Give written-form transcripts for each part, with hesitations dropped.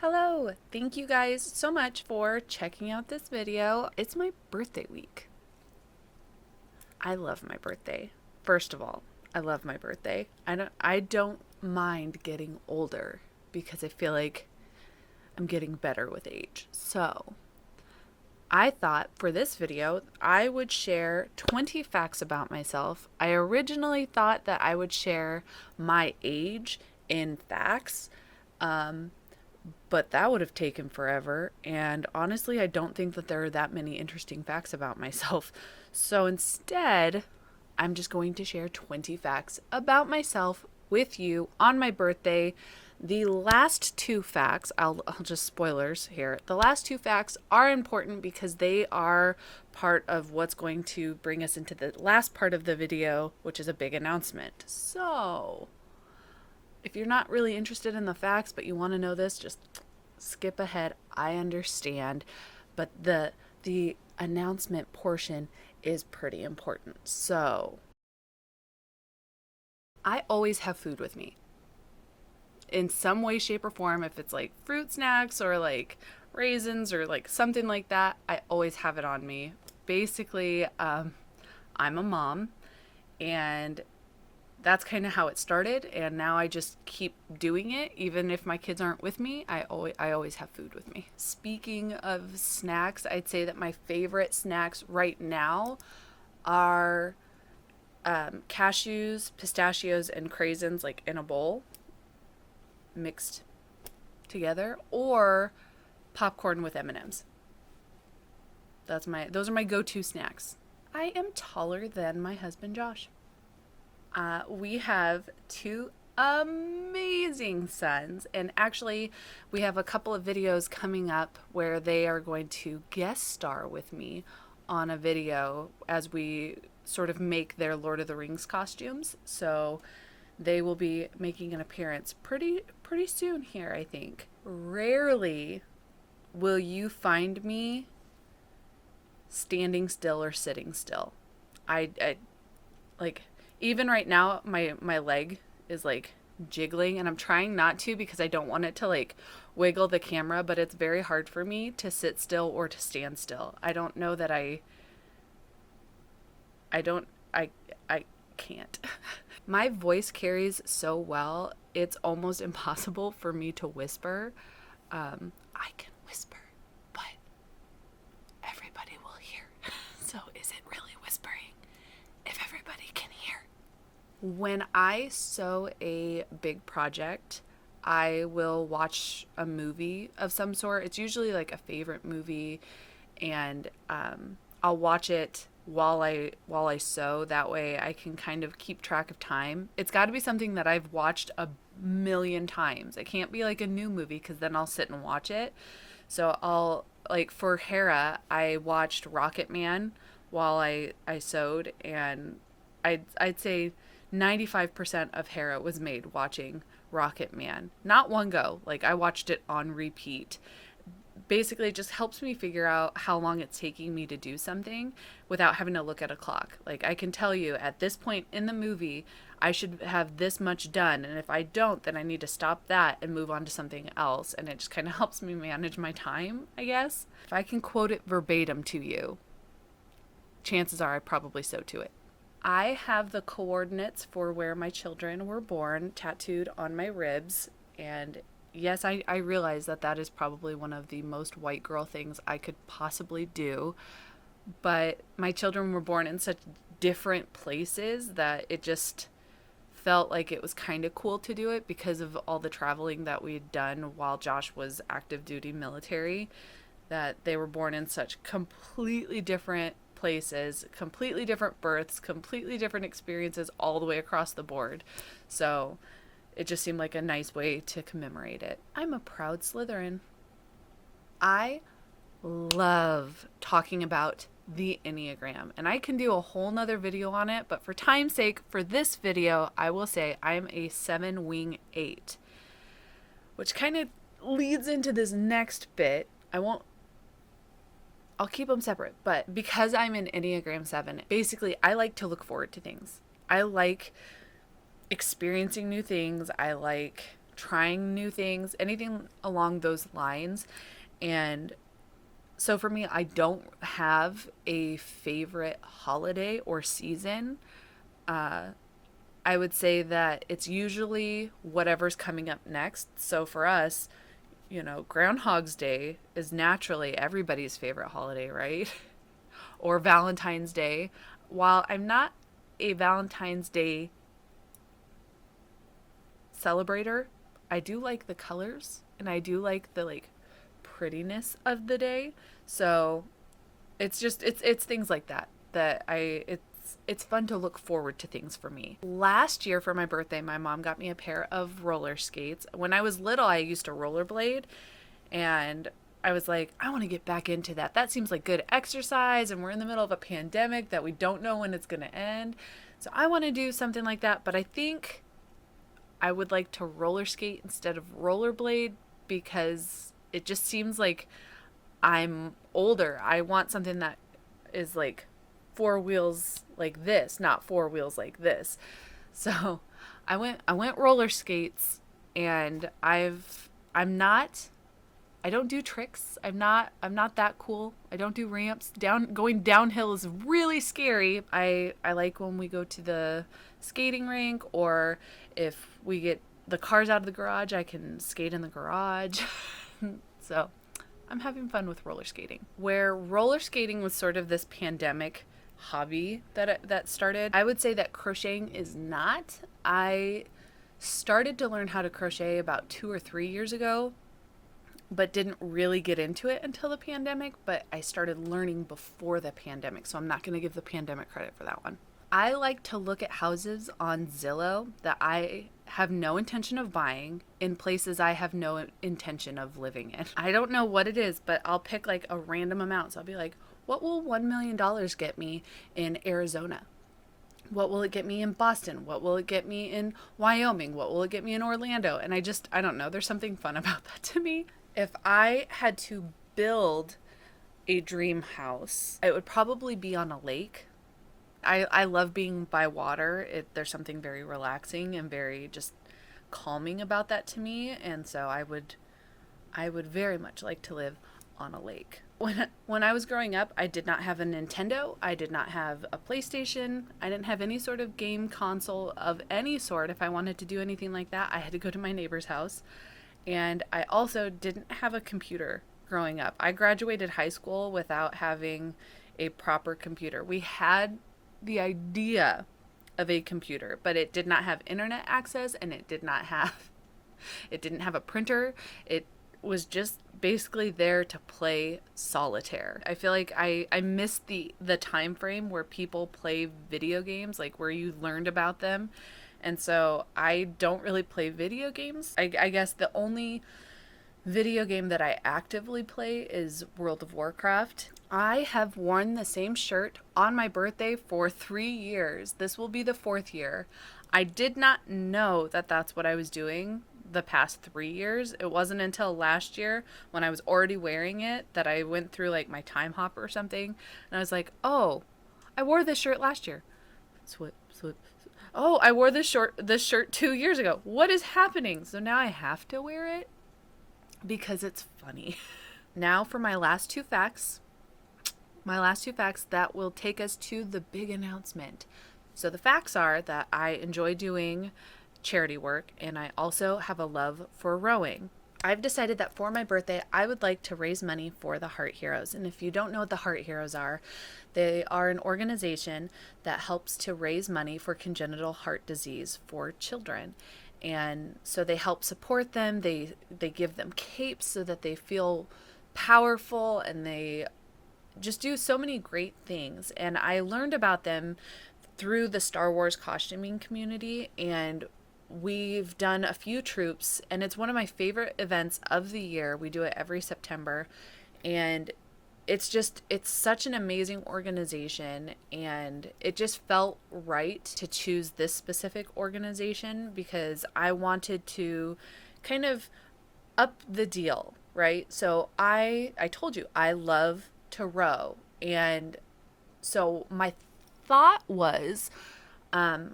Hello! Thank you guys so much for checking out this video. It's my birthday week. I love my birthday. First of all, I love my birthday. I don't mind getting older because I feel like I'm getting better with age. So, I thought for this video I would share 20 facts about myself. I originally thought that I would share my age in facts. Um, but that would have taken forever. And honestly, I don't think that there are that many interesting facts about myself. So instead, I'm just going to share 20 facts about myself with you on my birthday. The last two facts, I'll just spoilers here. The last two facts are important because they are part of what's going to bring us into the last part of the video, which is a big announcement. So, if you're not really interested in the facts but you want to know this, just skip ahead. I understand, but the announcement portion is pretty important. So, I always have food with me in some way, shape, or form. If it's like fruit snacks or like raisins or like something like that, I always have it on me. Basically, I'm a mom, and that's kind of how it started, and now I just keep doing it even if my kids aren't with me. I always have food with me. Speaking of snacks, I'd say that my favorite snacks right now are cashews, pistachios, and craisins, like in a bowl mixed together, or popcorn with M&Ms. Those are my go-to snacks. I am taller than my husband Josh. We have two amazing sons, and actually, we have a couple of videos coming up where they are going to guest star with me on a video as we sort of make their Lord of the Rings costumes. So they will be making an appearance pretty soon here, I think. Rarely will you find me standing still or sitting still. I like, even right now my leg is like jiggling, and I'm trying not to because I don't want it to like wiggle the camera, but it's very hard for me to sit still or to stand still. I don't know that I don't I can't. My voice carries so well, it's almost impossible for me to whisper. I can whisper, but everybody will hear. So is it really whispering if everybody can hear? When I sew a big project, I will watch a movie of some sort. It's usually like a favorite movie, and I'll watch it while I sew. That way, I can kind of keep track of time. It's got to be something that I've watched a million times. It can't be like a new movie because then I'll sit and watch it. So I'll like for Hera, I watched Rocket Man while I sewed, and I'd say 95% of Hera was made watching Rocket Man. Not one go. Like I watched it on repeat. Basically, it just helps me figure out how long it's taking me to do something without having to look at a clock. Like I can tell you at this point in the movie, I should have this much done, and if I don't, then I need to stop that and move on to something else, and it just kind of helps me manage my time, I guess. If I can quote it verbatim to you, chances are I probably so to it. I have the coordinates for where my children were born tattooed on my ribs. And yes, I realize that that is probably one of the most white girl things I could possibly do. But my children were born in such different places that it just felt like it was kind of cool to do it because of all the traveling that we'd done while Josh was active duty military, that they were born in such completely different places, completely different births, completely different experiences all the way across the board. So it just seemed like a nice way to commemorate it. I'm a proud Slytherin. I love talking about the Enneagram, and I can do a whole nother video on it, but for time's sake, for this video, I will say I'm a 7 wing 8, which kind of leads into this next bit. I'll keep them separate, but because I'm an Enneagram 7, basically I like to look forward to things. I like experiencing new things. I like trying new things, anything along those lines. And so for me, I don't have a favorite holiday or season. I would say that it's usually whatever's coming up next. So for us, Groundhog's Day is naturally everybody's favorite holiday, right? Or Valentine's Day. While I'm not a Valentine's Day celebrator, I do like the colors and I do like the prettiness of the day. So it's things like that that I it's fun to look forward to things for me. Last year for my birthday, my mom got me a pair of roller skates. When I was little, I used to rollerblade, and I was like, I want to get back into that. That seems like good exercise, and we're in the middle of a pandemic that we don't know when it's going to end. So I want to do something like that, but I think I would like to roller skate instead of rollerblade because it just seems like I'm older. I want something that is like four wheels like this, not four wheels like this. So I went roller skates, and I don't do tricks. I'm not that cool. I don't do ramps. Going downhill is really scary. I like when we go to the skating rink, or if we get the cars out of the garage, I can skate in the garage. So, I'm having fun with roller skating. Where roller skating was sort of this pandemic hobby that started, I would say that crocheting is not. I started to learn how to crochet about 2 or 3 years ago, but didn't really get into it until the pandemic. But I started learning before the pandemic, so I'm not going to give the pandemic credit for that one. I like to look at houses on Zillow that I have no intention of buying in places I have no intention of living in. I don't know what it is, but I'll pick like a random amount. So I'll be like, what will $1 million get me in Arizona? What will it get me in Boston? What will it get me in Wyoming? What will it get me in Orlando? And I don't know. There's something fun about that to me. If I had to build a dream house, it would probably be on a lake. I love being by water. There's something very relaxing and very just calming about that to me. And so I would very much like to live on a lake. When I was growing up, I did not have a Nintendo. I did not have a PlayStation. I didn't have any sort of game console of any sort. If I wanted to do anything like that, I had to go to my neighbor's house. And I also didn't have a computer growing up. I graduated high school without having a proper computer. We had the idea of a computer, but it did not have internet access, and it didn't have a printer. It was just basically there to play solitaire. I feel like I missed the time frame where people play video games, like where you learned about them. And so I don't really play video games. I guess the only video game that I actively play is World of Warcraft. I have worn the same shirt on my birthday for 3 years. This will be the 4th year. I did not know that that's what I was doing the past 3 years. It wasn't until last year when I was already wearing it that I went through like my time hop or something. And I was like, oh, I wore this shirt last year. Swip. Oh, I wore this shirt 2 years ago. What is happening? So now I have to wear it because it's funny. Now for my last two facts. My last two facts that will take us to the big announcement. So the facts are that I enjoy doing charity work, and I also have a love for rowing. I've decided that for my birthday, I would like to raise money for the Heart Heroes. And if you don't know what the Heart Heroes are, they are an organization that helps to raise money for congenital heart disease for children. And so they help support them. They give them capes so that they feel powerful, and they just do so many great things. And I learned about them through the Star Wars costuming community, and we've done a few troops, and it's one of my favorite events of the year. We do it every September, and it's such an amazing organization, and it just felt right to choose this specific organization because I wanted to kind of up the deal, right? So I told you I love to row, and so my thought was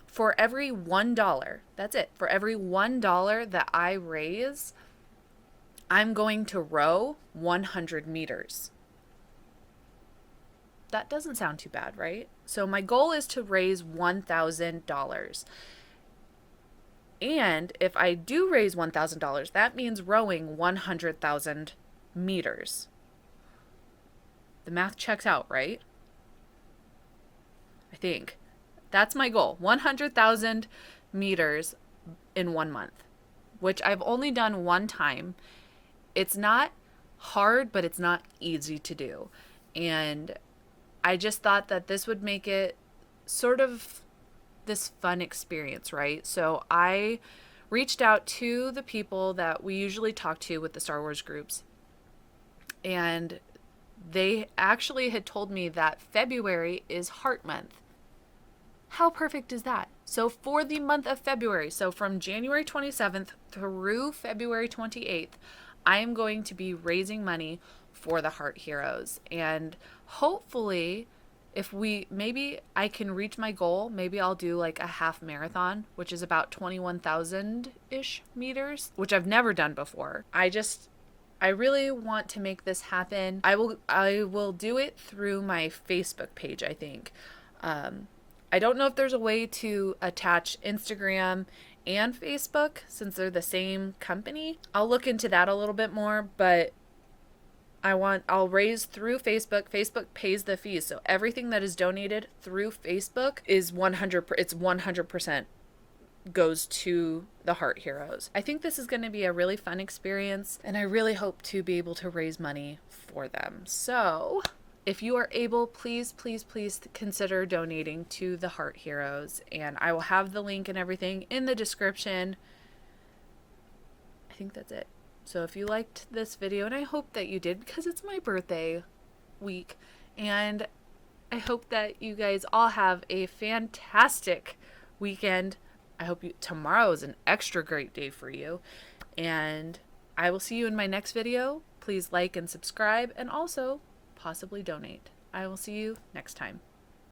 For every $1, that's it. For every $1 that I raise, I'm going to row 100 meters. That doesn't sound too bad, right? So my goal is to raise $1,000. And if I do raise $1,000, that means rowing 100,000 meters. The math checks out, right? I think. That's my goal. 100,000 meters in 1 month, which I've only done one time. It's not hard, but it's not easy to do. And I just thought that this would make it sort of this fun experience, right? So I reached out to the people that we usually talk to with the Star Wars groups, and they actually had told me that February is Heart Month. How perfect is that? So for the month of February, so from January 27th through February 28th, I am going to be raising money for the Heart Heroes. And hopefully, if maybe I can reach my goal, maybe I'll do like a half marathon, which is about 21,000-ish meters, which I've never done before. I really want to make this happen. I will do it through my Facebook page, I think. I don't know if there's a way to attach Instagram and Facebook since they're the same company. I'll look into that a little bit more, but I'll raise through Facebook. Facebook pays the fees. So everything that is donated through Facebook is 100% goes to the Heart Heroes. I think this is going to be a really fun experience, and I really hope to be able to raise money for them. So if you are able, please consider donating to the Heart Heroes, and I will have the link and everything in the description. I think that's it. So if you liked this video, and I hope that you did because it's my birthday week, and I hope that you guys all have a fantastic weekend. I hope tomorrow is an extra great day for you, and I will see you in my next video. Please like and subscribe, and also possibly donate. I will see you next time.